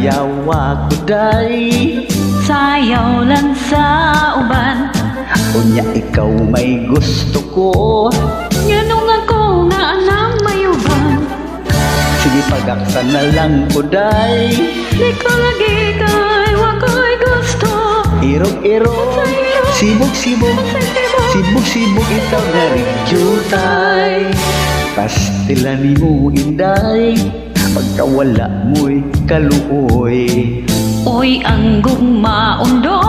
sayaw ako day. Sayaw lang sa uban. Unya ikaw may gusto ko. Nganong ako nga anang mayuban. Sige pagaksan na lang ko day. Di ko lagi kay wako'y gusto. Irog-irog, sibog-sibog, sibog-sibog ikaw na rin jutay. Pastilan mo inday, pagkawala mo'y kaluoy. Oy ang gugmaundo,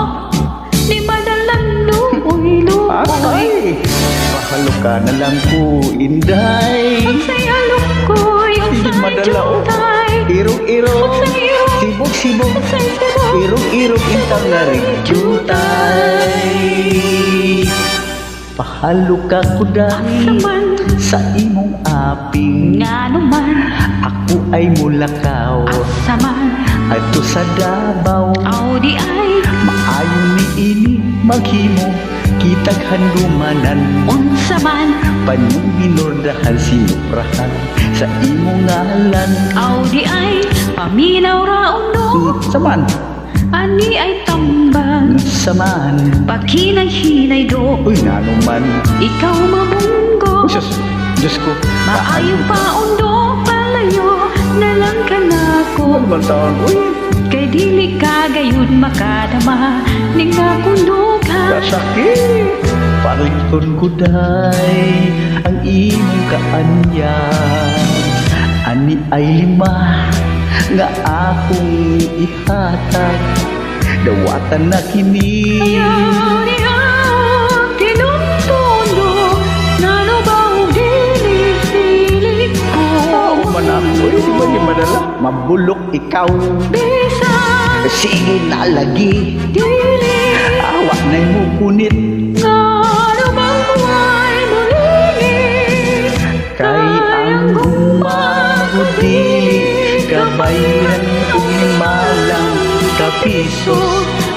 di madalang luoy-luoy. Ay, pahalo ka na lang ko inday. Unsay alok ko'y, Hindi unsay madala o. jutay. Irog-irog, Unsay irog, sibog-sibog, unsay sibog. irog-irog ikaw na rin jutay. Pahalo ka kuday Saman, sa imong aping. nga naman, Ako ay mulakaw saman, ato sa Davao. aw di ay, Maayo ni ini maghimo kitag handumanan. unsa man, Panyong binordahan sinuprahan sa imong ngalan. aw di ay, paminaw ra undo, Saman, ani ay tambang, saman. paghinay-hinay do, Uy, nanuman. ikaw mabunggo, Diyos ko. maayo pa undo, palayo, nalang ka na ko, Ano ba taon? Uy, kay dili ka gayud makadama, ning nakundugan, kasakit. Palikton ko day ang imong kaanyang. Ani ay lima nga akong ihatag. Dawatan na kini. ayaw niya, kinuntundo, nanubaw dili-dili ko, Manakoy, di ba di madala? Mabulok ikaw. bisa, Sige na lagi. dili, Awak na mo kunit. nanubaw ay mulingi, Kay ang gumagudili kabayan kung malang kapiso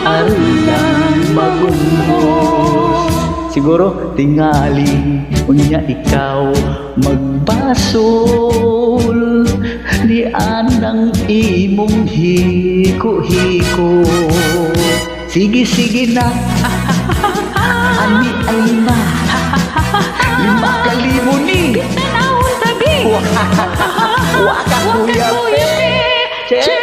alang magumbos. Siguro tingali unya ikaw magbasol di anang imong hiko-hiko. Sige na ani ay lima kalibo ni. tanawon tabi, Waka kuya kuya Che, che.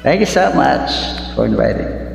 Thank you so much for inviting.